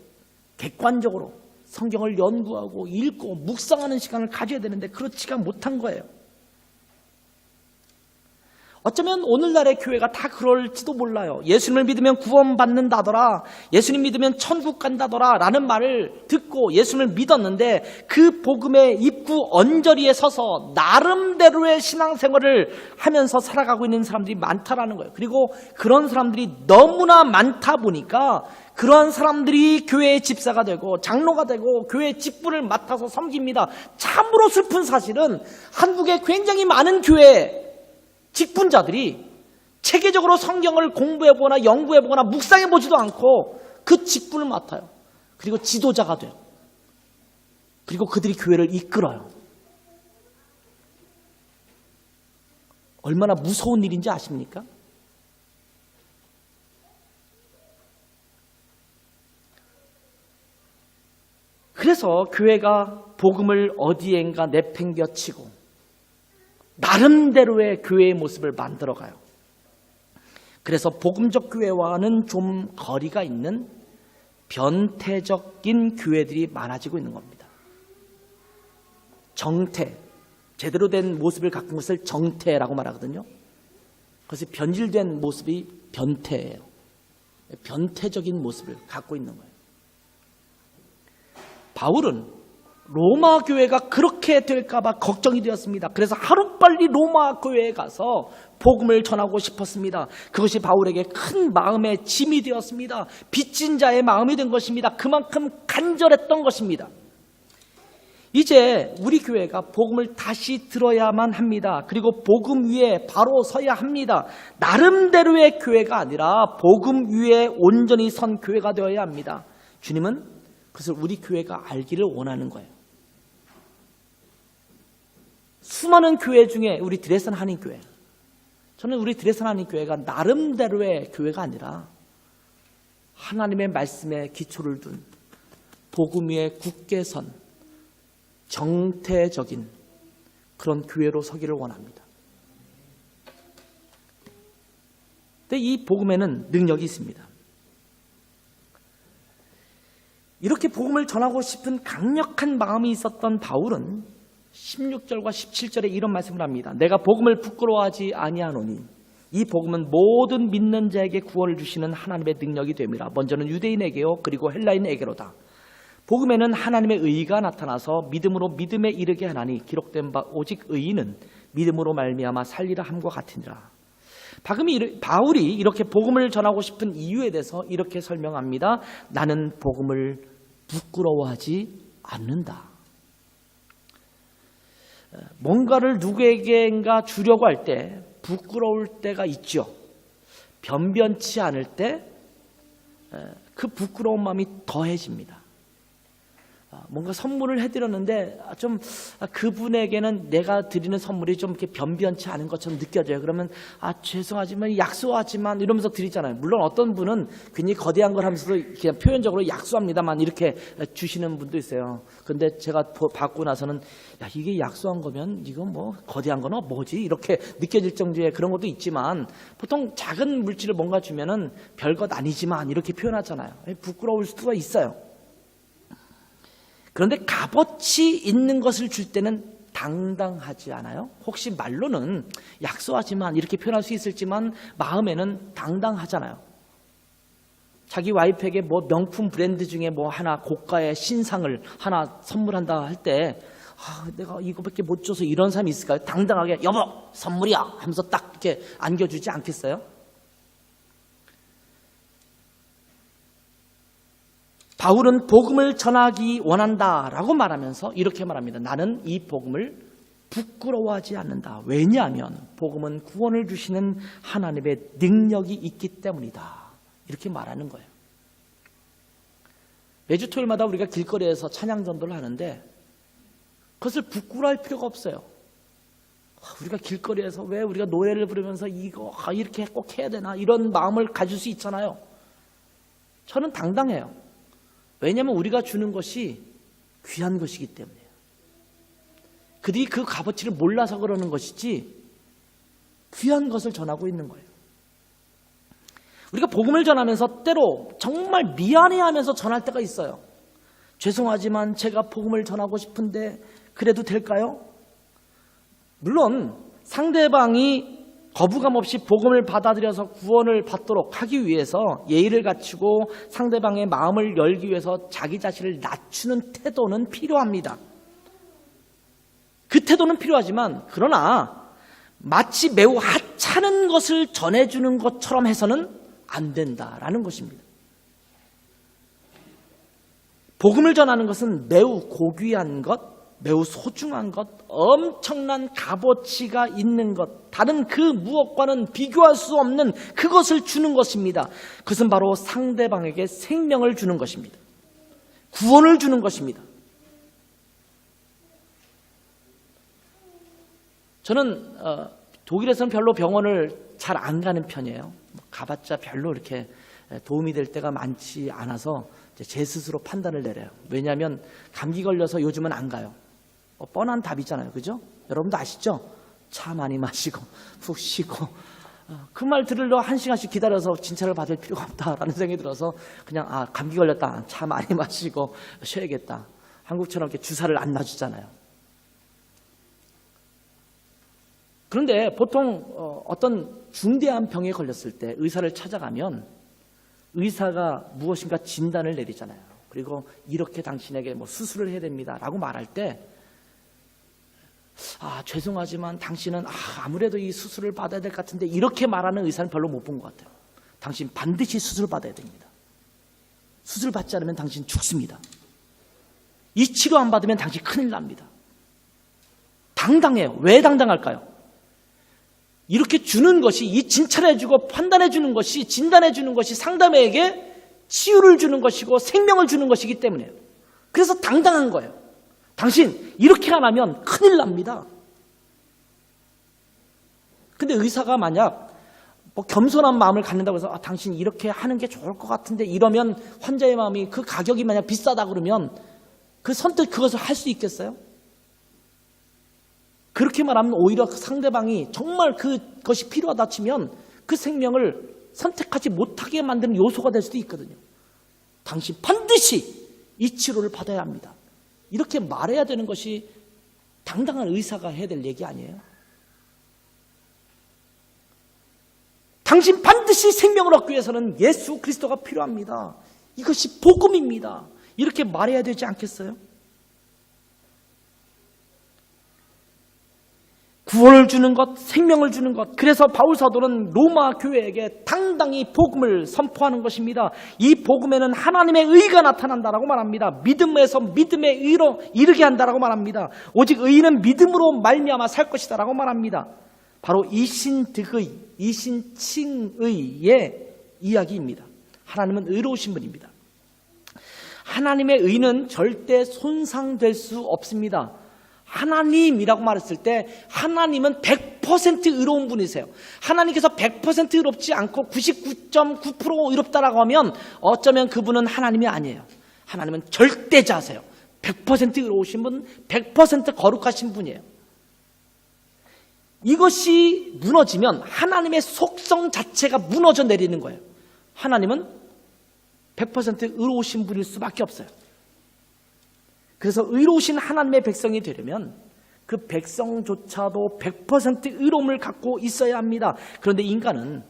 객관적으로 성경을 연구하고 읽고 묵상하는 시간을 가져야 되는데 그렇지가 못한 거예요. 어쩌면 오늘날의 교회가 다 그럴지도 몰라요. 예수님을 믿으면 구원받는다더라, 예수님 믿으면 천국 간다더라 라는 말을 듣고 예수님을 믿었는데 그 복음의 입구 언저리에 서서 나름대로의 신앙생활을 하면서 살아가고 있는 사람들이 많다라는 거예요. 그리고 그런 사람들이 너무나 많다 보니까 그러한 사람들이 교회의 집사가 되고 장로가 되고 교회의 직분을 맡아서 섬깁니다. 참으로 슬픈 사실은 한국에 굉장히 많은 교회 직분자들이 체계적으로 성경을 공부해보거나 연구해보거나 묵상해보지도 않고 그 직분을 맡아요. 그리고 지도자가 돼요. 그리고 그들이 교회를 이끌어요. 얼마나 무서운 일인지 아십니까? 그래서 교회가 복음을 어디엔가 내팽겨치고 나름대로의 교회의 모습을 만들어가요. 그래서 복음적 교회와는 좀 거리가 있는 변태적인 교회들이 많아지고 있는 겁니다. 정태, 제대로 된 모습을 갖춘 것을 정태라고 말하거든요. 그래서 변질된 모습이 변태예요. 변태적인 모습을 갖고 있는 거예요. 바울은 로마 교회가 그렇게 될까 봐 걱정이 되었습니다. 그래서 하루빨리 로마 교회에 가서 복음을 전하고 싶었습니다. 그것이 바울에게 큰 마음의 짐이 되었습니다. 빚진 자의 마음이 된 것입니다. 그만큼 간절했던 것입니다. 이제 우리 교회가 복음을 다시 들어야만 합니다. 그리고 복음 위에 바로 서야 합니다. 나름대로의 교회가 아니라 복음 위에 온전히 선 교회가 되어야 합니다. 주님은 그것을 우리 교회가 알기를 원하는 거예요. 수많은 교회 중에 우리 드레슨 한인교회, 저는 우리 드레슨 한인교회가 나름대로의 교회가 아니라 하나님의 말씀에 기초를 둔 복음 위에 굳게 선 정태적인 그런 교회로 서기를 원합니다. 근데 이 복음에는 능력이 있습니다. 이렇게 복음을 전하고 싶은 강력한 마음이 있었던 바울은 16절과 17절에 이런 말씀을 합니다. 내가 복음을 부끄러워하지 아니하노니 이 복음은 모든 믿는 자에게 구원을 주시는 하나님의 능력이 됨이라. 먼저는 유대인에게요 그리고 헬라인에게로다. 복음에는 하나님의 의가 나타나서 믿음으로 믿음에 이르게 하나니 기록된 바 오직 의인은 믿음으로 말미암아 살리라 함과 같으니라. 바울이 이렇게 복음을 전하고 싶은 이유에 대해서 이렇게 설명합니다. 나는 복음을 부끄러워하지 않는다. 뭔가를 누구에게인가 주려고 할 때 부끄러울 때가 있죠. 변변치 않을 때 그 부끄러운 마음이 더해집니다. 뭔가 선물을 해드렸는데 좀 그분에게는 내가 드리는 선물이 좀 이렇게 변변치 않은 것처럼 느껴져요. 그러면 죄송하지만 약속하지만 이러면서 드리잖아요. 물론 어떤 분은 괜히 거대한 걸 하면서도 그냥 표현적으로 약속합니다만 이렇게 주시는 분도 있어요. 근데 제가 받고 나서는 이게 약속한 거면 이거 뭐 거대한 거는 뭐지? 이렇게 느껴질 정도의 그런 것도 있지만 보통 작은 물질을 뭔가 주면은 별것 아니지만 이렇게 표현하잖아요. 부끄러울 수가 있어요. 그런데 값어치 있는 것을 줄 때는 당당하지 않아요? 혹시 말로는 약속하지만 이렇게 표현할 수 있을지만 마음에는 당당하잖아요. 자기 와이프에게 뭐 명품 브랜드 중에 뭐 하나 고가의 신상을 하나 선물한다 할 때 내가 이거밖에 못 줘서 이런 사람이 있을까요? 당당하게 여보 선물이야 하면서 딱 이렇게 안겨주지 않겠어요? 바울은 복음을 전하기 원한다라고 말하면서 이렇게 말합니다. 나는 이 복음을 부끄러워하지 않는다. 왜냐하면 복음은 구원을 주시는 하나님의 능력이 있기 때문이다. 이렇게 말하는 거예요. 매주 토요일마다 우리가 길거리에서 찬양 전도를 하는데 그것을 부끄러워할 필요가 없어요. 우리가 길거리에서 왜 우리가 노래를 부르면서 이거 이렇게 꼭 해야 되나 이런 마음을 가질 수 있잖아요. 저는 당당해요. 왜냐하면 우리가 주는 것이 귀한 것이기 때문이에요. 그들이 그 값어치를 몰라서 그러는 것이지 귀한 것을 전하고 있는 거예요. 우리가 복음을 전하면서 때로 정말 미안해하면서 전할 때가 있어요. 죄송하지만 제가 복음을 전하고 싶은데 그래도 될까요? 물론 상대방이 거부감 없이 복음을 받아들여서 구원을 받도록 하기 위해서 예의를 갖추고 상대방의 마음을 열기 위해서 자기 자신을 낮추는 태도는 필요합니다. 그 태도는 필요하지만 그러나 마치 매우 하찮은 것을 전해주는 것처럼 해서는 안 된다라는 것입니다. 복음을 전하는 것은 매우 고귀한 것, 매우 소중한 것, 엄청난 값어치가 있는 것, 다른 그 무엇과는 비교할 수 없는 그것을 주는 것입니다. 그것은 바로 상대방에게 생명을 주는 것입니다. 구원을 주는 것입니다. 저는 독일에서는 별로 병원을 잘 안 가는 편이에요. 가봤자 별로 이렇게 도움이 될 때가 많지 않아서 제 스스로 판단을 내려요. 왜냐하면 감기 걸려서 요즘은 안 가요. 뻔한 답이잖아요. 그죠? 여러분도 아시죠? 차 많이 마시고 푹 쉬고 그 말 들으려 1시간씩 기다려서 진찰을 받을 필요가 없다라는 생각이 들어서 그냥 감기 걸렸다. 차 많이 마시고 쉬어야겠다. 한국처럼 이렇게 주사를 안 놔주잖아요. 그런데 보통 어떤 중대한 병에 걸렸을 때 의사를 찾아가면 의사가 무엇인가 진단을 내리잖아요. 그리고 이렇게 당신에게 수술을 해야 됩니다 라고 말할 때 죄송하지만 당신은 아무래도 이 수술을 받아야 될 것 같은데 이렇게 말하는 의사는 별로 못 본 것 같아요. 당신 반드시 수술을 받아야 됩니다. 수술 받지 않으면 당신 죽습니다. 이 치료 안 받으면 당신 큰일 납니다. 당당해요. 왜 당당할까요? 이렇게 주는 것이, 이 진찰해주고 판단해주는 것이, 진단해주는 것이 상대방에게 치유를 주는 것이고 생명을 주는 것이기 때문에요. 그래서 당당한 거예요. 당신 이렇게 안 하면 큰일 납니다. 근데 의사가 만약 겸손한 마음을 갖는다고 해서 당신 이렇게 하는 게 좋을 것 같은데 이러면 환자의 마음이 그 가격이 만약 비싸다 그러면 그 선뜻 그것을 할 수 있겠어요? 그렇게 말하면 오히려 상대방이 정말 그것이 필요하다 치면 그 생명을 선택하지 못하게 만드는 요소가 될 수도 있거든요. 당신 반드시 이 치료를 받아야 합니다. 이렇게 말해야 되는 것이 당당한 의사가 해야 될 얘기 아니에요? 당신 반드시 생명을 얻기 위해서는 예수 그리스도가 필요합니다. 이것이 복음입니다. 이렇게 말해야 되지 않겠어요? 구원을 주는 것, 생명을 주는 것. 그래서 바울 사도는 로마 교회에게 당당히 복음을 선포하는 것입니다. 이 복음에는 하나님의 의가 나타난다라고 말합니다. 믿음에서 믿음의 의로 이르게 한다라고 말합니다. 오직 의인은 믿음으로 말미암아 살 것이다라고 말합니다. 바로 이신득의, 이신칭의의 이야기입니다. 하나님은 의로우신 분입니다. 하나님의 의는 절대 손상될 수 없습니다. 하나님이라고 말했을 때 하나님은 100% 의로운 분이세요. 하나님께서 100% 의롭지 않고 99.9% 의롭다라고 하면 어쩌면 그분은 하나님이 아니에요. 하나님은 절대자세요. 100% 의로우신 분, 100% 거룩하신 분이에요. 이것이 무너지면 하나님의 속성 자체가 무너져 내리는 거예요. 하나님은 100% 의로우신 분일 수밖에 없어요. 그래서 의로우신 하나님의 백성이 되려면 그 백성조차도 100% 의로움을 갖고 있어야 합니다. 그런데 인간은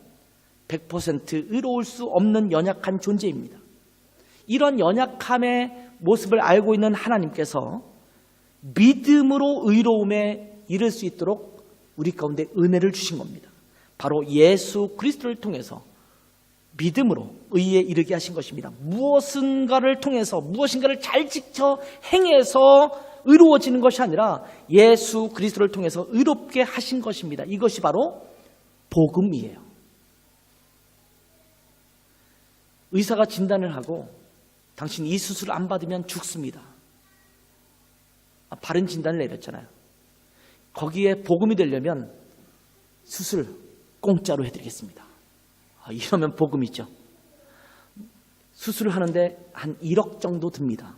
100% 의로울 수 없는 연약한 존재입니다. 이런 연약함의 모습을 알고 있는 하나님께서 믿음으로 의로움에 이를 수 있도록 우리 가운데 은혜를 주신 겁니다. 바로 예수 그리스도를 통해서 믿음으로 의에 이르게 하신 것입니다. 무엇인가를 통해서 무엇인가를 잘 지켜 행해서 의로워지는 것이 아니라 예수 그리스도를 통해서 의롭게 하신 것입니다. 이것이 바로 복음이에요. 의사가 진단을 하고 당신 이 수술을 안 받으면 죽습니다. 바른 진단을 내렸잖아요. 거기에 복음이 되려면 수술 공짜로 해드리겠습니다. 이러면 복음이죠. 수술을 하는데 한 1억 정도 듭니다.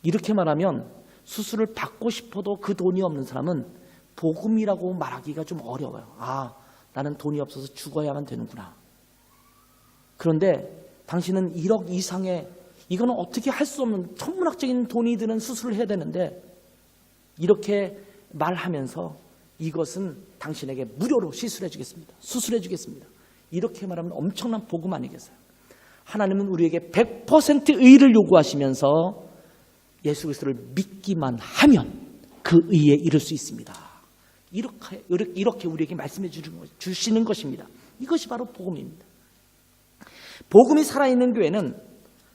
이렇게 말하면 수술을 받고 싶어도 그 돈이 없는 사람은 복음이라고 말하기가 좀 어려워요. 나는 돈이 없어서 죽어야만 되는구나. 그런데 당신은 1억 이상의 이거는 어떻게 할 수 없는 천문학적인 돈이 드는 수술을 해야 되는데 이렇게 말하면서 이것은 당신에게 무료로 시술해 주겠습니다. 수술해 주겠습니다. 이렇게 말하면 엄청난 복음 아니겠어요? 하나님은 우리에게 100% 의를 요구하시면서 예수 그리스도를 믿기만 하면 그 의에 이를 수 있습니다. 이렇게 우리에게 말씀해 주시는 것입니다. 이것이 바로 복음입니다. 복음이 살아있는 교회는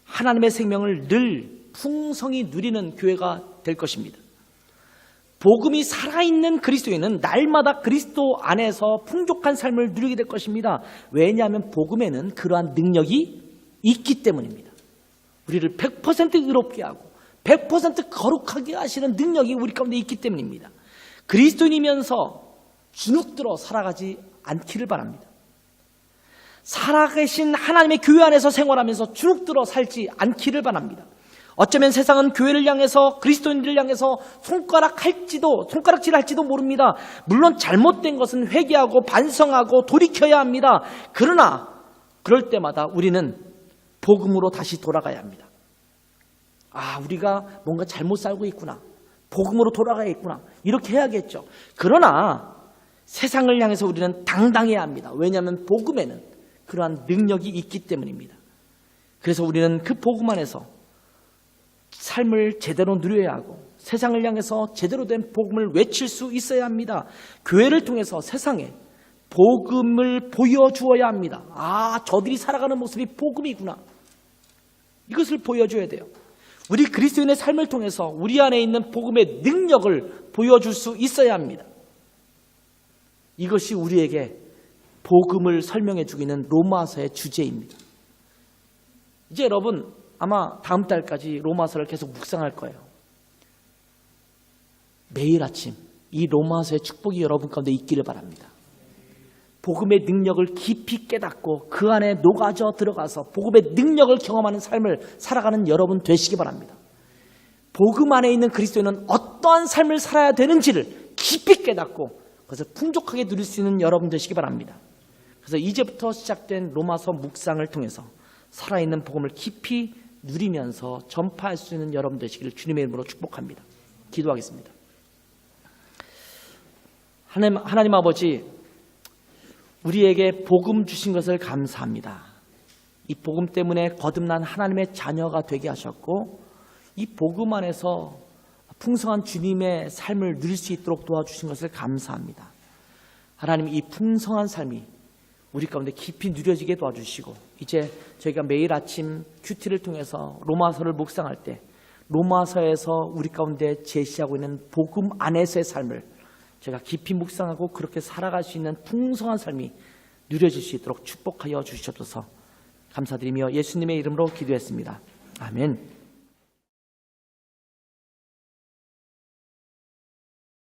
하나님의 생명을 늘 풍성히 누리는 교회가 될 것입니다. 복음이 살아있는 그리스도인은 날마다 그리스도 안에서 풍족한 삶을 누리게 될 것입니다. 왜냐하면 복음에는 그러한 능력이 있기 때문입니다. 우리를 100% 의롭게 하고 100% 거룩하게 하시는 능력이 우리 가운데 있기 때문입니다. 그리스도인이면서 주눅들어 살아가지 않기를 바랍니다. 살아계신 하나님의 교회 안에서 생활하면서 주눅들어 살지 않기를 바랍니다. 어쩌면 세상은 교회를 향해서 그리스도인들을 향해서 손가락질 할지도 모릅니다. 물론 잘못된 것은 회개하고 반성하고 돌이켜야 합니다. 그러나 그럴 때마다 우리는 복음으로 다시 돌아가야 합니다. 우리가 뭔가 잘못 살고 있구나. 복음으로 돌아가야겠구나. 이렇게 해야겠죠. 그러나 세상을 향해서 우리는 당당해야 합니다. 왜냐하면 복음에는 그러한 능력이 있기 때문입니다. 그래서 우리는 그 복음 안에서 삶을 제대로 누려야 하고 세상을 향해서 제대로 된 복음을 외칠 수 있어야 합니다. 교회를 통해서 세상에 복음을 보여주어야 합니다. 저들이 살아가는 모습이 복음이구나. 이것을 보여줘야 돼요. 우리 그리스도인의 삶을 통해서 우리 안에 있는 복음의 능력을 보여줄 수 있어야 합니다. 이것이 우리에게 복음을 설명해 주고 있는 로마서의 주제입니다. 이제 여러분 아마 다음 달까지 로마서를 계속 묵상할 거예요. 매일 아침 이 로마서의 축복이 여러분 가운데 있기를 바랍니다. 복음의 능력을 깊이 깨닫고 그 안에 녹아져 들어가서 복음의 능력을 경험하는 삶을 살아가는 여러분 되시기 바랍니다. 복음 안에 있는 그리스도인은 어떠한 삶을 살아야 되는지를 깊이 깨닫고 그것을 풍족하게 누릴 수 있는 여러분 되시기 바랍니다. 그래서 이제부터 시작된 로마서 묵상을 통해서 살아있는 복음을 깊이 누리면서 전파할 수 있는 여러분 되시기를 주님의 이름으로 축복합니다. 기도하겠습니다. 하나님 아버지, 우리에게 복음 주신 것을 감사합니다. 이 복음 때문에 거듭난 하나님의 자녀가 되게 하셨고 이 복음 안에서 풍성한 주님의 삶을 누릴 수 있도록 도와주신 것을 감사합니다. 하나님, 이 풍성한 삶이 우리 가운데 깊이 누려지게 도와주시고 이제 저희가 매일 아침 큐티를 통해서 로마서를 묵상할 때 로마서에서 우리 가운데 제시하고 있는 복음 안에서의 삶을 제가 깊이 묵상하고 그렇게 살아갈 수 있는 풍성한 삶이 누려질 수 있도록 축복하여 주셔서 감사드리며 예수님의 이름으로 기도했습니다. 아멘.